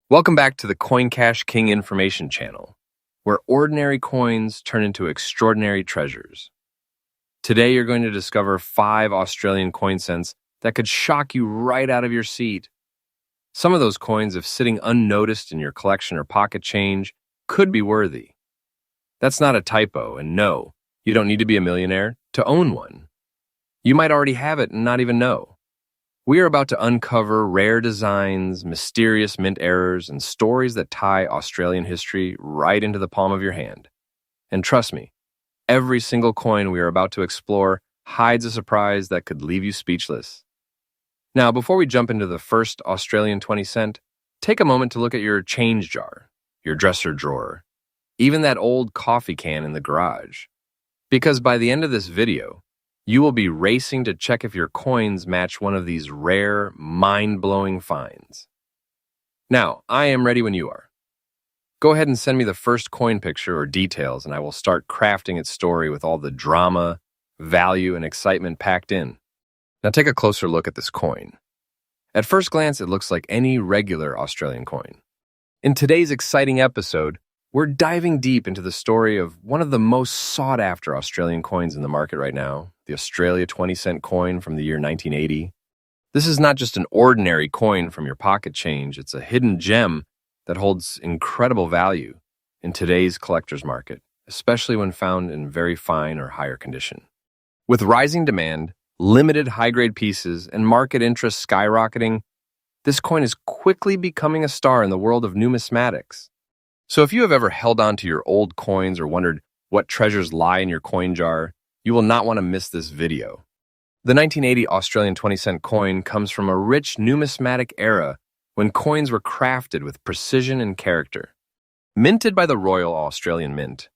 Welcome back to the Coin Cash King Information Channel, where ordinary coins turn into extraordinary treasures. Today, you're going to discover 5 Australian coin cents that could shock you right out of your seat. Some of those coins, if sitting unnoticed in your collection or pocket change, could be worthy. That's not a typo, and no, you don't need to be a millionaire to own one. You might already have it and not even know. We are about to uncover rare designs, mysterious mint errors, and stories that tie Australian history right into the palm of your hand. And trust me, every single coin we are about to explore hides a surprise that could leave you speechless. Now, before we jump into the first Australian 20 cent, take a moment to look at your change jar, your dresser drawer, even that old coffee can in the garage. Because by the end of this video, you will be racing to check if your coins match one of these rare, mind-blowing finds. Now, I am ready when you are. Go ahead and send me the first coin picture or details, and I will start crafting its story with all the drama, value, and excitement packed in. Now take a closer look at this coin. At first glance, it looks like any regular Australian coin. In today's exciting episode, we're diving deep into the story of one of the most sought-after Australian coins in the market right now, the Australia 20 cent coin from the year 1980. This is not just an ordinary coin from your pocket change, it's a hidden gem that holds incredible value in today's collector's market, especially when found in very fine or higher condition. With rising demand, limited high-grade pieces, and market interest skyrocketing, this coin is quickly becoming a star in the world of numismatics. So if you have ever held on to your old coins or wondered what treasures lie in your coin jar, you will not want to miss this video. The 1980 Australian 20 cent coin comes from a rich numismatic era when coins were crafted with precision and character. Minted by the Royal Australian Mint,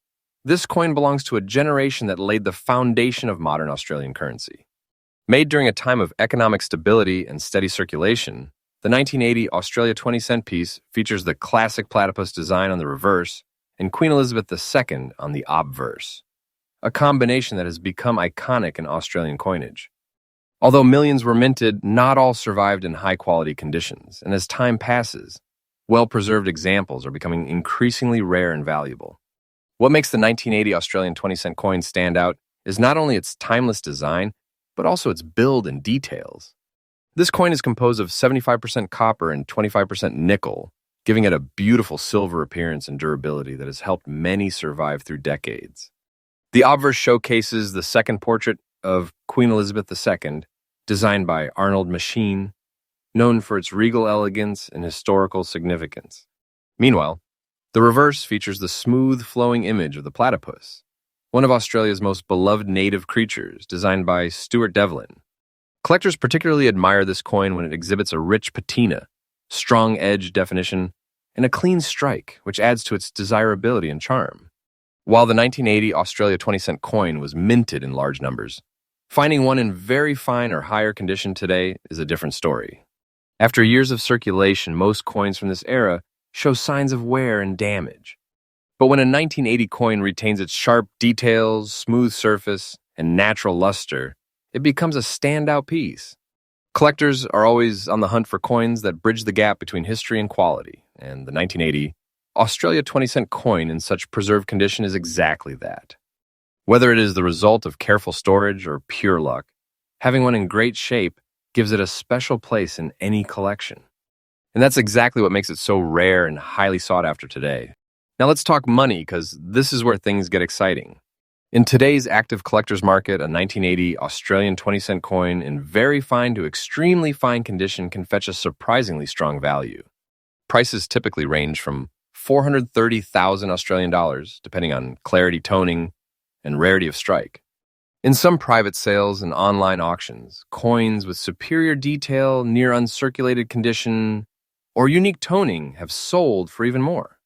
this coin belongs to a generation that laid the foundation of modern Australian currency. Made during a time of economic stability and steady circulation, the 1980 Australia 20 cent piece features the classic platypus design on the reverse and Queen Elizabeth II on the obverse, a combination that has become iconic in Australian coinage. Although millions were minted, not all survived in high-quality conditions, and as time passes, well-preserved examples are becoming increasingly rare and valuable. What makes the 1980 Australian 20 cent coin stand out is not only its timeless design, but also its build and details. This coin is composed of 75% copper and 25% nickel, giving it a beautiful silver appearance and durability that has helped many survive through decades. The obverse showcases the second portrait of Queen Elizabeth II, designed by Arnold Machin, known for its regal elegance and historical significance. Meanwhile, the reverse features the smooth, flowing image of the platypus, one of Australia's most beloved native creatures, designed by Stuart Devlin. Collectors particularly admire this coin when it exhibits a rich patina, strong edge definition, and a clean strike, which adds to its desirability and charm. While the 1980 Australia 20 cent coin was minted in large numbers, finding one in very fine or higher condition today is a different story. After years of circulation, most coins from this era show signs of wear and damage. But when a 1980 coin retains its sharp details, smooth surface, and natural luster, it becomes a standout piece. Collectors are always on the hunt for coins that bridge the gap between history and quality, and the 1980 Australia 20 cent coin in such preserved condition is exactly that. Whether it is the result of careful storage or pure luck, having one in great shape gives it a special place in any collection. And that's exactly what makes it so rare and highly sought after today. Now let's talk money, because this is where things get exciting. In today's active collector's market, a 1980 Australian 20 cent coin in very fine to extremely fine condition can fetch a surprisingly strong value. Prices typically range from 430,000 Australian dollars, depending on clarity toning and rarity of strike. In some private sales and online auctions, coins with superior detail, near uncirculated condition, or unique toning have sold for even more.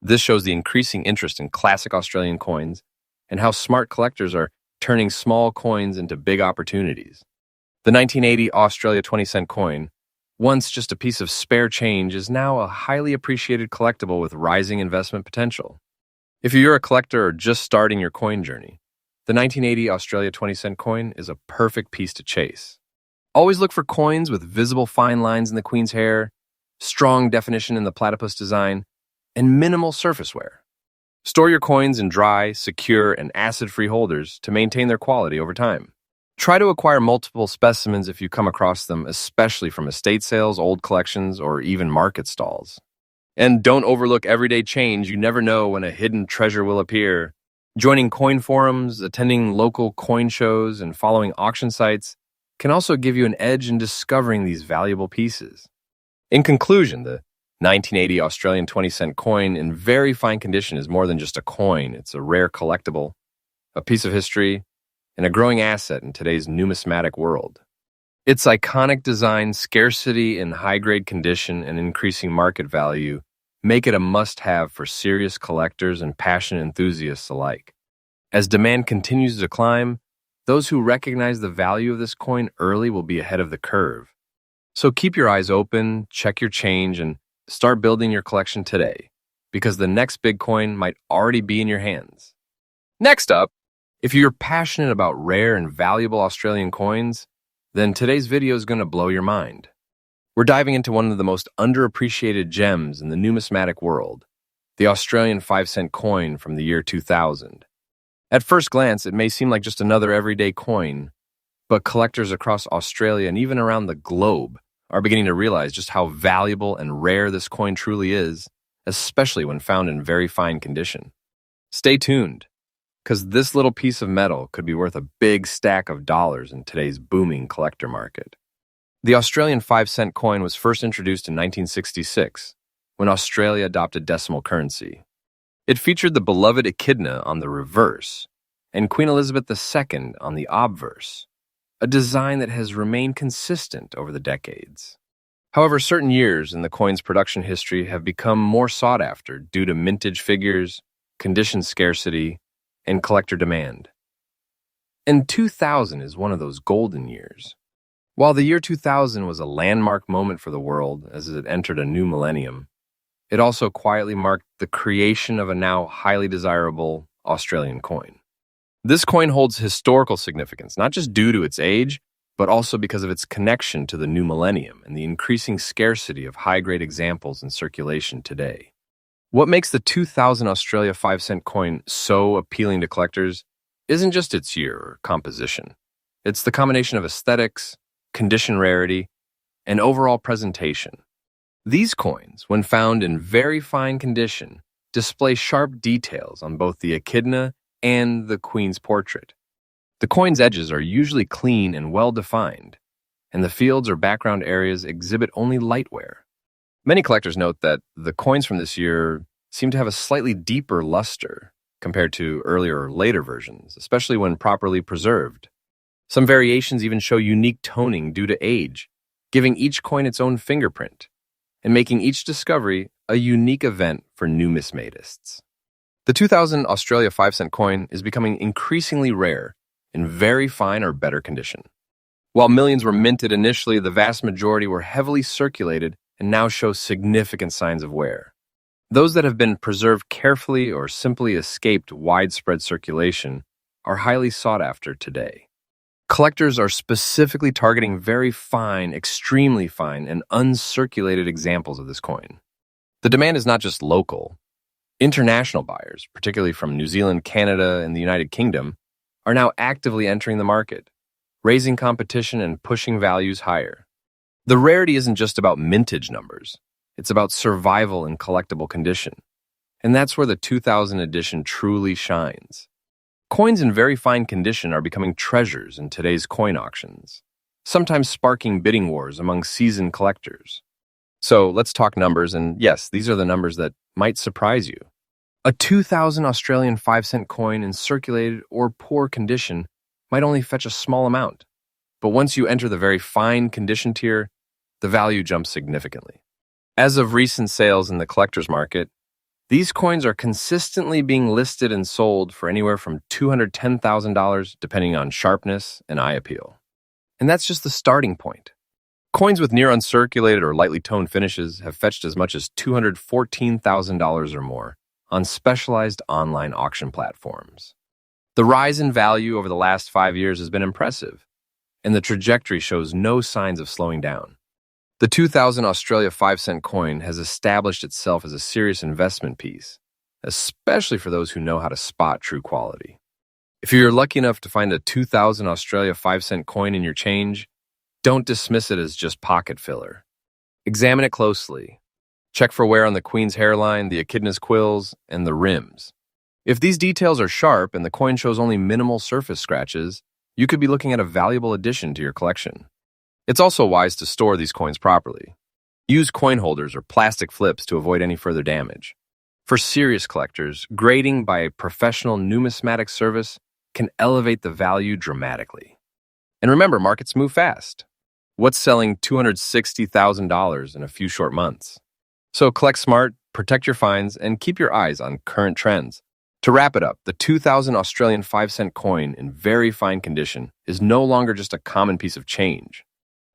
This shows the increasing interest in classic Australian coins and how smart collectors are turning small coins into big opportunities. The 1980 Australia 20 cent coin, once just a piece of spare change, is now a highly appreciated collectible with rising investment potential. If you're a collector or just starting your coin journey, the 1980 Australia 20 cent coin is a perfect piece to chase. Always look for coins with visible fine lines in the queen's hair, strong definition in the platypus design, and minimal surface wear. Store your coins in dry, secure, and acid-free holders to maintain their quality over time. Try to acquire multiple specimens if you come across them, especially from estate sales, old collections, or even market stalls. And don't overlook everyday change. You never know when a hidden treasure will appear. Joining coin forums, attending local coin shows, and following auction sites can also give you an edge in discovering these valuable pieces. In conclusion, the 1980 Australian 20-cent coin in very fine condition is more than just a coin. It's a rare collectible, a piece of history, and a growing asset in today's numismatic world. Its iconic design, scarcity in high-grade condition, and increasing market value make it a must-have for serious collectors and passionate enthusiasts alike. As demand continues to climb, those who recognize the value of this coin early will be ahead of the curve. So keep your eyes open, check your change, and start building your collection today, because the next big coin might already be in your hands. Next up, if you're passionate about rare and valuable Australian coins, then today's video is going to blow your mind. We're diving into one of the most underappreciated gems in the numismatic world, the Australian 5-cent coin from the year 2000. At first glance, it may seem like just another everyday coin, but collectors across Australia and even around the globe are beginning to realize just how valuable and rare this coin truly is, especially when found in very fine condition. Stay tuned, because this little piece of metal could be worth a big stack of dollars in today's booming collector market. The Australian 5-cent coin was first introduced in 1966, when Australia adopted decimal currency. It featured the beloved echidna on the reverse and Queen Elizabeth II on the obverse, a design that has remained consistent over the decades. However, certain years in the coin's production history have become more sought after due to mintage figures, condition scarcity, and collector demand. And 2000 is one of those golden years. While the year 2000 was a landmark moment for the world as it entered a new millennium, it also quietly marked the creation of a now highly desirable Australian coin. This coin holds historical significance, not just due to its age, but also because of its connection to the new millennium and the increasing scarcity of high-grade examples in circulation today. What makes the 2000 Australia 5-cent coin so appealing to collectors isn't just its year or composition. It's the combination of aesthetics, condition rarity, and overall presentation. These coins, when found in very fine condition, display sharp details on both the echidna and the Queen's portrait. The coin's edges are usually clean and well-defined, and the fields or background areas exhibit only light wear. Many collectors note that the coins from this year seem to have a slightly deeper luster compared to earlier or later versions, especially when properly preserved. Some variations even show unique toning due to age, giving each coin its own fingerprint, and making each discovery a unique event for numismatists. The 2000 Australia 5-cent coin is becoming increasingly rare in very fine or better condition. While millions were minted initially, the vast majority were heavily circulated and now show significant signs of wear. Those that have been preserved carefully or simply escaped widespread circulation are highly sought after today. Collectors are specifically targeting very fine, extremely fine, and uncirculated examples of this coin. The demand is not just local. International buyers, particularly from New Zealand, Canada, and the United Kingdom, are now actively entering the market, raising competition and pushing values higher. The rarity isn't just about mintage numbers. It's about survival in collectible condition. And that's where the 2000 edition truly shines. Coins in very fine condition are becoming treasures in today's coin auctions, sometimes sparking bidding wars among seasoned collectors. So let's talk numbers, and yes, these are the numbers that might surprise you. A 2000 Australian 5-cent coin in circulated or poor condition might only fetch a small amount, but once you enter the very fine condition tier, the value jumps significantly. As of recent sales in the collector's market, these coins are consistently being listed and sold for anywhere from $210,000 depending on sharpness and eye appeal. And that's just the starting point. Coins with near uncirculated or lightly toned finishes have fetched as much as $214,000 or more on specialized online auction platforms. The rise in value over the last 5 years has been impressive, and the trajectory shows no signs of slowing down. The 2000 Australia 5-cent coin has established itself as a serious investment piece, especially for those who know how to spot true quality. If you're lucky enough to find a 2000 Australia 5-cent coin in your change, don't dismiss it as just pocket filler. Examine it closely. Check for wear on the queen's hairline, the echidna's quills, and the rims. If these details are sharp and the coin shows only minimal surface scratches, you could be looking at a valuable addition to your collection. It's also wise to store these coins properly. Use coin holders or plastic flips to avoid any further damage. For serious collectors, grading by a professional numismatic service can elevate the value dramatically. And remember, markets move fast. What's selling $260,000 in a few short months? So collect smart, protect your finds, and keep your eyes on current trends. To wrap it up, the 2000 Australian 5-cent coin in very fine condition is no longer just a common piece of change.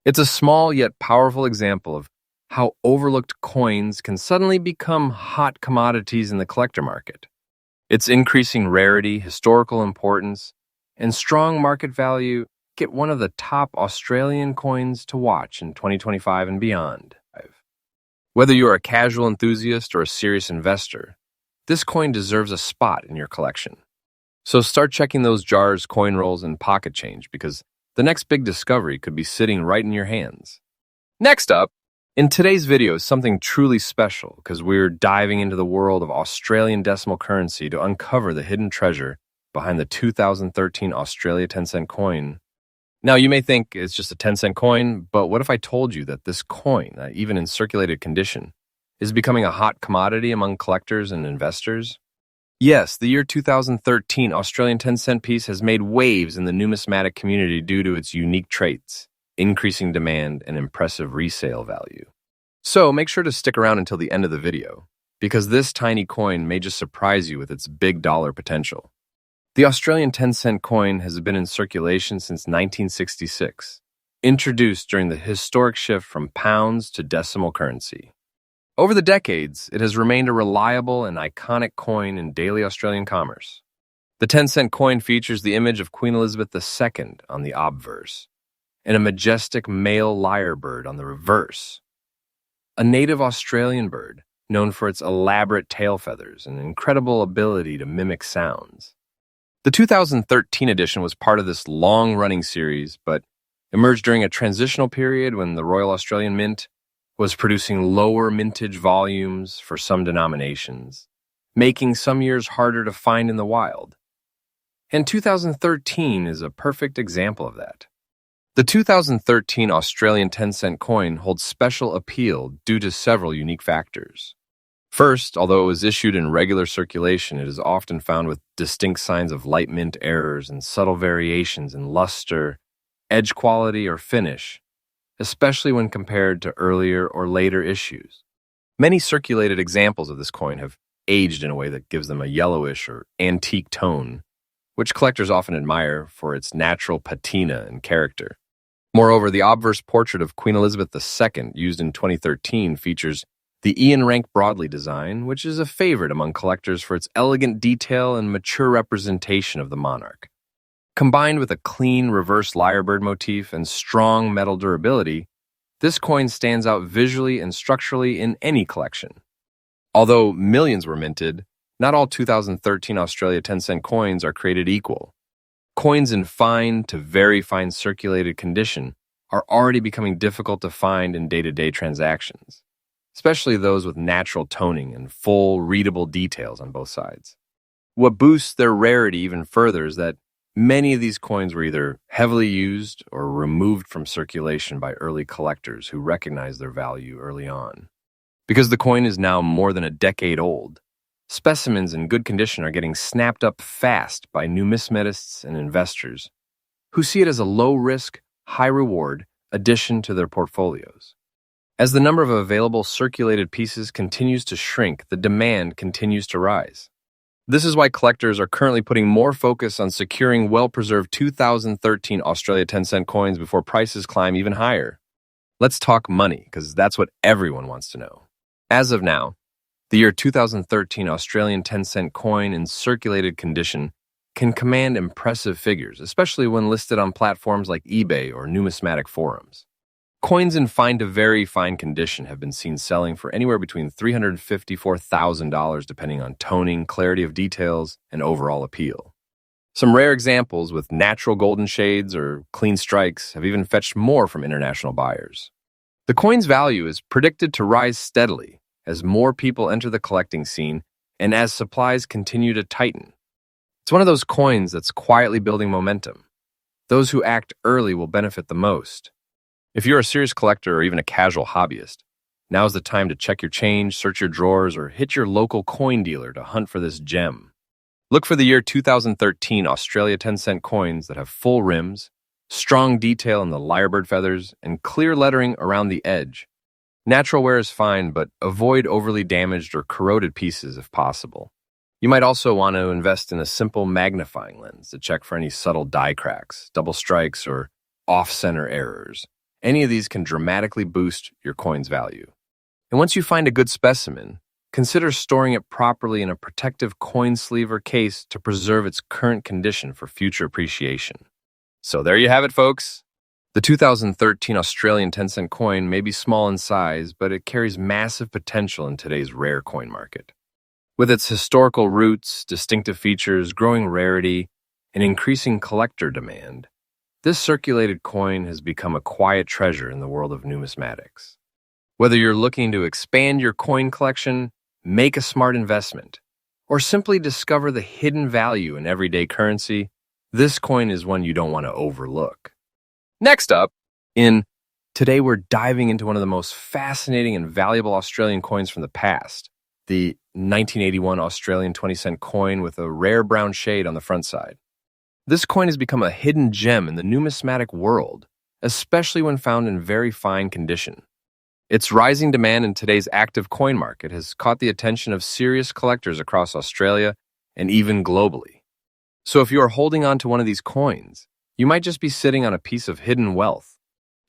It's a small yet powerful example of how overlooked coins can suddenly become hot commodities in the collector market. Its increasing rarity, historical importance, and strong market value get one of the top Australian coins to watch in 2025 and beyond. Whether you're a casual enthusiast or a serious investor, this coin deserves a spot in your collection. So start checking those jars, coin rolls, and pocket change because the next big discovery could be sitting right in your hands. Next up, in today's video is something truly special because we're diving into the world of Australian decimal currency to uncover the hidden treasure behind the 2013 Australia 10-cent coin. Now, you may think it's just a 10-cent coin, but what if I told you that this coin, even in circulated condition, is becoming a hot commodity among collectors and investors? Yes, the year 2013 Australian 10-cent piece has made waves in the numismatic community due to its unique traits, increasing demand, and impressive resale value. So make sure to stick around until the end of the video, because this tiny coin may just surprise you with its big dollar potential. The Australian 10-cent coin has been in circulation since 1966, introduced during the historic shift from pounds to decimal currency. Over the decades, it has remained a reliable and iconic coin in daily Australian commerce. The 10-cent coin features the image of Queen Elizabeth II on the obverse, and a majestic male lyrebird on the reverse. A native Australian bird, known for its elaborate tail feathers and incredible ability to mimic sounds. The 2013 edition was part of this long-running series, but emerged during a transitional period when the Royal Australian Mint was producing lower mintage volumes for some denominations, making some years harder to find in the wild. And 2013 is a perfect example of that. The 2013 Australian 10-cent coin holds special appeal due to several unique factors. First, although it was issued in regular circulation, it is often found with distinct signs of light mint errors and subtle variations in luster, edge quality, or finish, especially when compared to earlier or later issues. Many circulated examples of this coin have aged in a way that gives them a yellowish or antique tone, which collectors often admire for its natural patina and character. Moreover, the obverse portrait of Queen Elizabeth II used in 2013 features the Ian Rank Broadley design, which is a favorite among collectors for its elegant detail and mature representation of the monarch. Combined with a clean reverse lyrebird motif and strong metal durability, this coin stands out visually and structurally in any collection. Although millions were minted, not all 2013 Australia 10-cent coins are created equal. Coins in fine to very fine circulated condition are already becoming difficult to find in day-to-day transactions, especially those with natural toning and full, readable details on both sides. What boosts their rarity even further is that many of these coins were either heavily used or removed from circulation by early collectors who recognized their value early on. Because the coin is now more than a decade old, specimens in good condition are getting snapped up fast by numismatists and investors who see it as a low-risk, high-reward addition to their portfolios. As the number of available circulated pieces continues to shrink, the demand continues to rise. This is why collectors are currently putting more focus on securing well-preserved 2013 Australia 10-cent coins before prices climb even higher. Let's talk money, because that's what everyone wants to know. As of now, the year 2013 Australian 10-cent coin in circulated condition can command impressive figures, especially when listed on platforms like eBay or numismatic forums. Coins in fine to very fine condition have been seen selling for anywhere between $354,000 depending on toning, clarity of details, and overall appeal. Some rare examples with natural golden shades or clean strikes have even fetched more from international buyers. The coin's value is predicted to rise steadily as more people enter the collecting scene and as supplies continue to tighten. It's one of those coins that's quietly building momentum. Those who act early will benefit the most. If you're a serious collector or even a casual hobbyist, now's the time to check your change, search your drawers, or hit your local coin dealer to hunt for this gem. Look for the year 2013 Australia 10-cent coins that have full rims, strong detail in the lyrebird feathers, and clear lettering around the edge. Natural wear is fine, but avoid overly damaged or corroded pieces if possible. You might also want to invest in a simple magnifying lens to check for any subtle die cracks, double strikes, or off-center errors. Any of these can dramatically boost your coin's value. And once you find a good specimen, consider storing it properly in a protective coin sleeve or case to preserve its current condition for future appreciation. So there you have it, folks. The 2013 Australian 10-cent coin may be small in size, but it carries massive potential in today's rare coin market. With its historical roots, distinctive features, growing rarity, and increasing collector demand, this circulated coin has become a quiet treasure in the world of numismatics. Whether you're looking to expand your coin collection, make a smart investment, or simply discover the hidden value in everyday currency, this coin is one you don't want to overlook. Next up, today we're diving into one of the most fascinating and valuable Australian coins from the past, the 1981 Australian 20-cent coin with a rare brown shade on the front side. This coin has become a hidden gem in the numismatic world, especially when found in very fine condition. Its rising demand in today's active coin market has caught the attention of serious collectors across Australia and even globally. So if you are holding on to one of these coins, you might just be sitting on a piece of hidden wealth.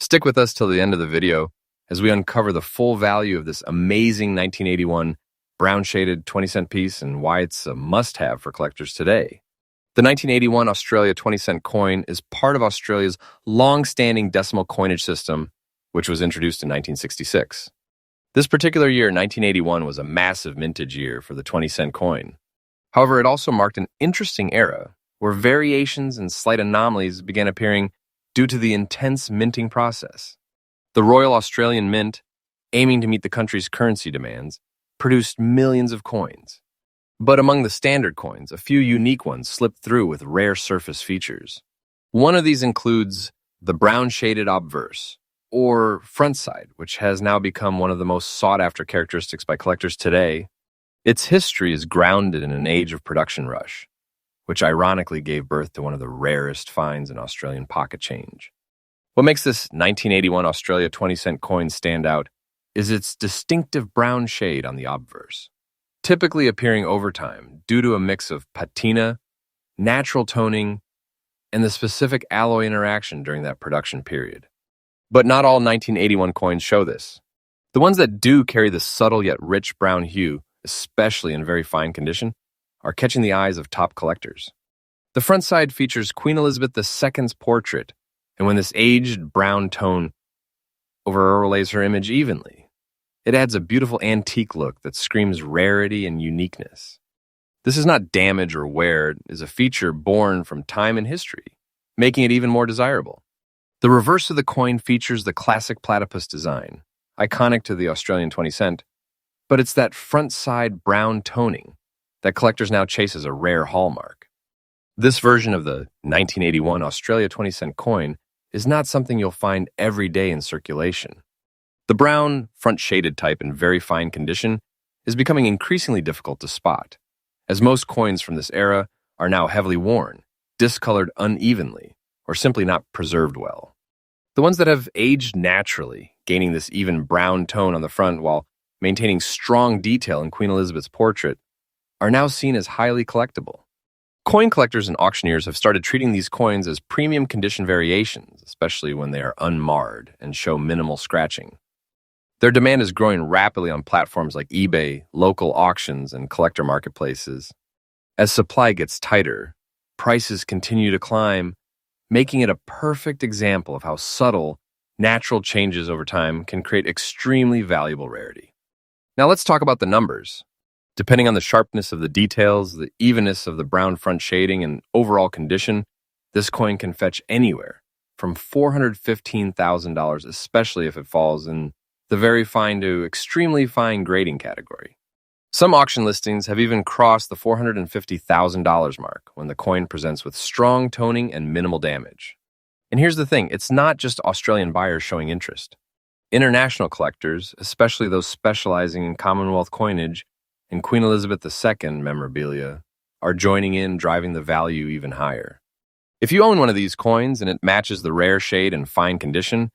Stick with us till the end of the video as we uncover the full value of this amazing 1981 brown-shaded 20-cent piece and why it's a must-have for collectors today. The 1981 Australia 20-cent coin is part of Australia's long-standing decimal coinage system, which was introduced in 1966. This particular year, 1981, was a massive mintage year for the 20-cent coin. However, it also marked an interesting era where variations and slight anomalies began appearing due to the intense minting process. The Royal Australian Mint, aiming to meet the country's currency demands, produced millions of coins. But among the standard coins, a few unique ones slipped through with rare surface features. One of these includes the brown-shaded obverse, or front side, which has now become one of the most sought-after characteristics by collectors today. Its history is grounded in an age of production rush, which ironically gave birth to one of the rarest finds in Australian pocket change. What makes this 1981 Australia 20-cent coin stand out is its distinctive brown shade on the obverse, typically appearing over time due to a mix of patina, natural toning, and the specific alloy interaction during that production period. But not all 1981 coins show this. The ones that do carry the subtle yet rich brown hue, especially in very fine condition, are catching the eyes of top collectors. The front side features Queen Elizabeth II's portrait, and when this aged brown tone overlays her image evenly, it adds a beautiful antique look that screams rarity and uniqueness. This is not damage or wear, it is a feature born from time and history, making it even more desirable. The reverse of the coin features the classic platypus design, iconic to the Australian 20-cent, but it's that front-side brown toning that collectors now chase as a rare hallmark. This version of the 1981 Australia 20-cent coin is not something you'll find every day in circulation. The brown, front-shaded type in very fine condition is becoming increasingly difficult to spot, as most coins from this era are now heavily worn, discolored unevenly, or simply not preserved well. The ones that have aged naturally, gaining this even brown tone on the front while maintaining strong detail in Queen Elizabeth's portrait, are now seen as highly collectible. Coin collectors and auctioneers have started treating these coins as premium condition variations, especially when they are unmarred and show minimal scratching. Their demand is growing rapidly on platforms like eBay, local auctions, and collector marketplaces. As supply gets tighter, prices continue to climb, making it a perfect example of how subtle natural changes over time can create extremely valuable rarity. Now let's talk about the numbers. Depending on the sharpness of the details, the evenness of the brown front shading, and overall condition, this coin can fetch anywhere from $415,000, especially if it falls in the very fine to extremely fine grading category. Some auction listings have even crossed the $450,000 mark when the coin presents with strong toning and minimal damage. And here's the thing, it's not just Australian buyers showing interest. International collectors, especially those specializing in Commonwealth coinage and Queen Elizabeth II memorabilia, are joining in, driving the value even higher. If you own one of these coins and it matches the rare shade and fine condition,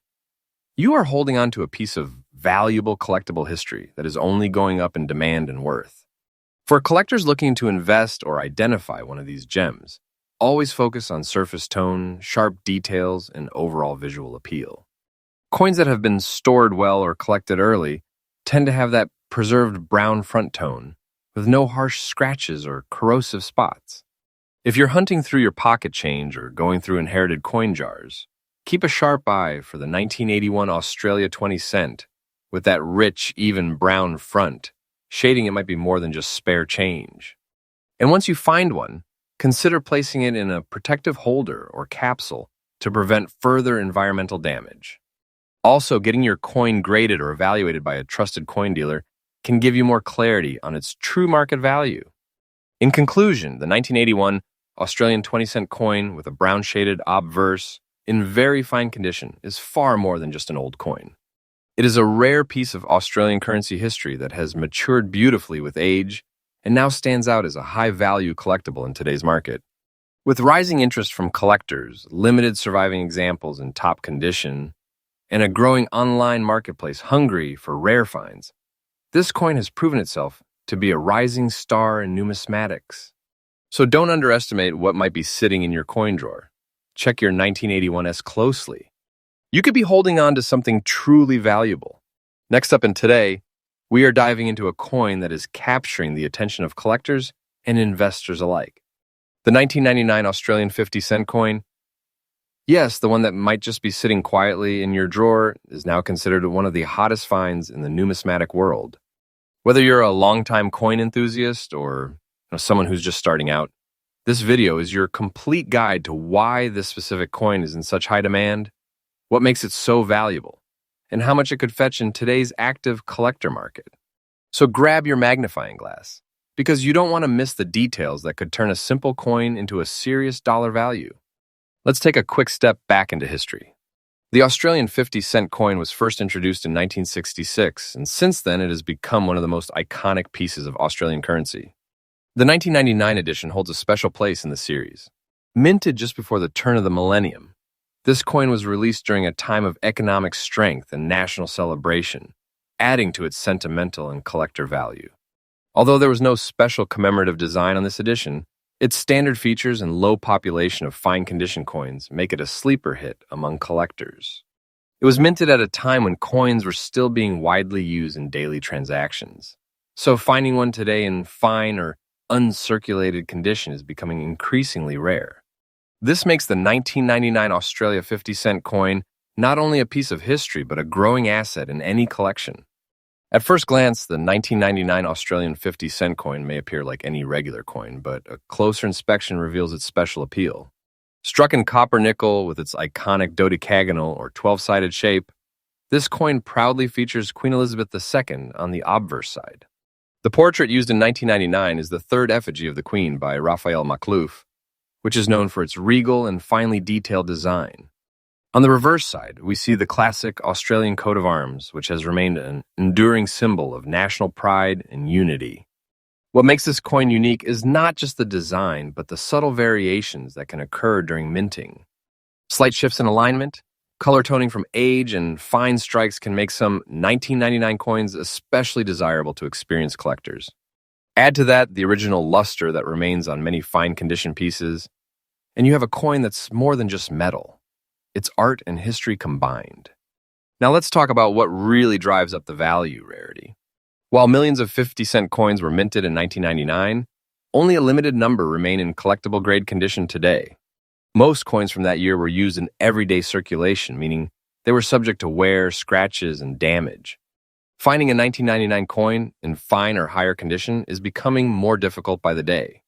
you are holding on to a piece of valuable collectible history that is only going up in demand and worth. For collectors looking to invest or identify one of these gems, always focus on surface tone, sharp details, and overall visual appeal. Coins that have been stored well or collected early tend to have that preserved brown front tone with no harsh scratches or corrosive spots. If you're hunting through your pocket change or going through inherited coin jars, keep a sharp eye for the 1981 Australia 20 cent with that rich, even brown front, shading it might be more than just spare change. And once you find one, consider placing it in a protective holder or capsule to prevent further environmental damage. Also, getting your coin graded or evaluated by a trusted coin dealer can give you more clarity on its true market value. In conclusion, the 1981 Australian 20 cent coin with a brown shaded obverse in very fine condition is far more than just an old coin. It is a rare piece of Australian currency history that has matured beautifully with age and now stands out as a high-value collectible in today's market. With rising interest from collectors, limited surviving examples in top condition, and a growing online marketplace hungry for rare finds, this coin has proven itself to be a rising star in numismatics. So don't underestimate what might be sitting in your coin drawer. Check your 1981s closely. You could be holding on to something truly valuable. Next up in Today, we are diving into a coin that is capturing the attention of collectors and investors alike. The 1999 Australian 50 cent coin. Yes, the one that might just be sitting quietly in your drawer is now considered one of the hottest finds in the numismatic world. Whether you're a longtime coin enthusiast or someone who's just starting out, this video is your complete guide to why this specific coin is in such high demand, what makes it so valuable, and how much it could fetch in today's active collector market. So grab your magnifying glass, because you don't want to miss the details that could turn a simple coin into a serious dollar value. Let's take a quick step back into history. The Australian 50 cent coin was first introduced in 1966, and since then it has become one of the most iconic pieces of Australian currency. The 1999 edition holds a special place in the series. Minted just before the turn of the millennium, this coin was released during a time of economic strength and national celebration, adding to its sentimental and collector value. Although there was no special commemorative design on this edition, its standard features and low population of fine condition coins make it a sleeper hit among collectors. It was minted at a time when coins were still being widely used in daily transactions, so finding one today in fine or uncirculated condition is becoming increasingly rare. This makes the 1999 Australia 50 cent coin not only a piece of history, but a growing asset in any collection. At first glance, the 1999 Australian 50 cent coin may appear like any regular coin, but a closer inspection reveals its special appeal. Struck in copper nickel with its iconic dodecagonal or 12-sided shape, this coin proudly features Queen Elizabeth II on the obverse side. The portrait used in 1999 is the third effigy of the Queen by Raphael Maklouf, which is known for its regal and finely detailed design. On the reverse side, we see the classic Australian coat of arms, which has remained an enduring symbol of national pride and unity. What makes this coin unique is not just the design, but the subtle variations that can occur during minting. Slight shifts in alignment, color toning from age, and fine strikes can make some 1999 coins especially desirable to experienced collectors. Add to that the original luster that remains on many fine condition pieces, and you have a coin that's more than just metal. It's art and history combined. Now let's talk about what really drives up the value rarity. While millions of 50-cent coins were minted in 1999, only a limited number remain in collectible grade condition today. Most coins from that year were used in everyday circulation, meaning They were subject to wear, scratches, and damage. Finding a 1999 coin in fine or higher condition is becoming more difficult by the day.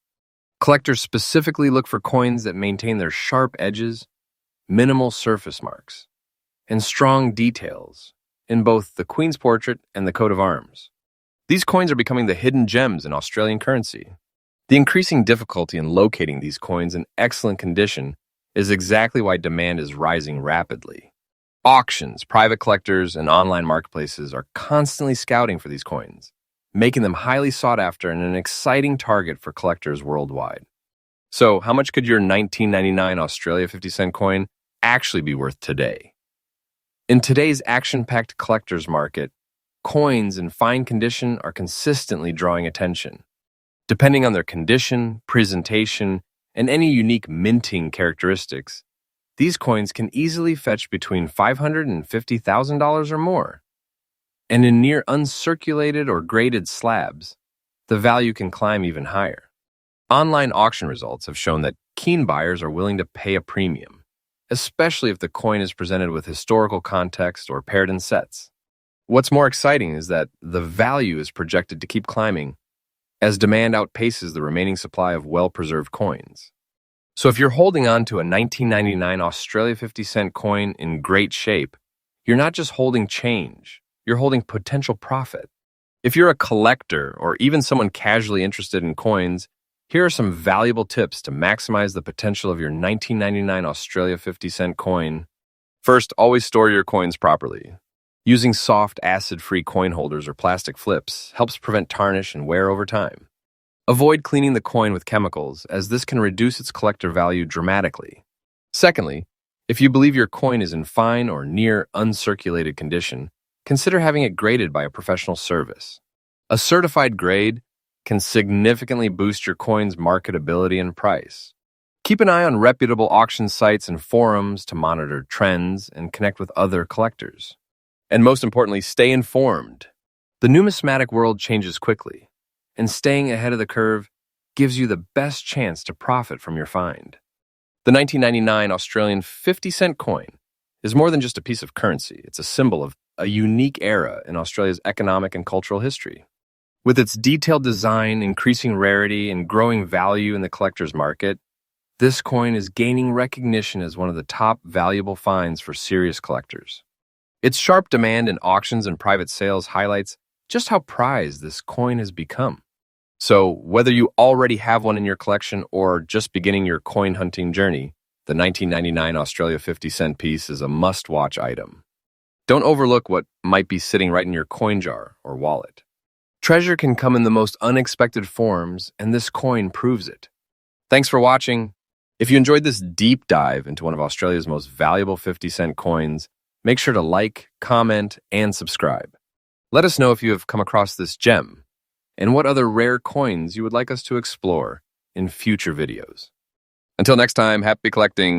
Collectors specifically look for coins that maintain their sharp edges, minimal surface marks, and strong details in both the Queen's portrait and the coat of arms. These coins are becoming the hidden gems in Australian currency. The increasing difficulty in locating these coins in excellent condition is exactly why demand is rising rapidly. Auctions, private collectors, and online marketplaces are constantly scouting for these coins, making them highly sought after and an exciting target for collectors worldwide. So, how much could your 1999 Australia 50-cent coin actually be worth today? In today's action-packed collector's market, coins in fine condition are consistently drawing attention. Depending on their condition, presentation, and any unique minting characteristics, these coins can easily fetch between $500 and $50,000 or more. And in near uncirculated or graded slabs, the value can climb even higher. Online auction results have shown that keen buyers are willing to pay a premium, especially if the coin is presented with historical context or paired in sets. What's more exciting is that the value is projected to keep climbing as demand outpaces the remaining supply of well-preserved coins. So if you're holding on to a 1999 Australia 50-cent coin in great shape, you're not just holding change, you're holding potential profit. If you're a collector or even someone casually interested in coins, here are some valuable tips to maximize the potential of your 1999 Australia 50-cent coin. First, always store your coins properly. Using soft, acid-free coin holders or plastic flips helps prevent tarnish and wear over time. Avoid cleaning the coin with chemicals, as this can reduce its collector value dramatically. Secondly, if you believe your coin is in fine or near uncirculated condition, consider having it graded by a professional service. A certified grade can significantly boost your coin's marketability and price. Keep an eye on reputable auction sites and forums to monitor trends and connect with other collectors. And most importantly, stay informed. The numismatic world changes quickly, and staying ahead of the curve gives you the best chance to profit from your find. The 1999 Australian 50-cent coin is more than just a piece of currency. It's a symbol of a unique era in Australia's economic and cultural history. With its detailed design, increasing rarity, and growing value in the collector's market, this coin is gaining recognition as one of the top valuable finds for serious collectors. Its sharp demand in auctions and private sales highlights just how prized this coin has become. So, whether you already have one in your collection or just beginning your coin hunting journey, the 1999 Australia 50-cent piece is a must-watch item. Don't overlook what might be sitting right in your coin jar or wallet. Treasure can come in the most unexpected forms, and this coin proves it. Thanks for watching. If you enjoyed this deep dive into one of Australia's most valuable 50-cent coins, make sure to like, comment, and subscribe. Let us know if you have come across this gem and what other rare coins you would like us to explore in future videos. Until next time, happy collecting.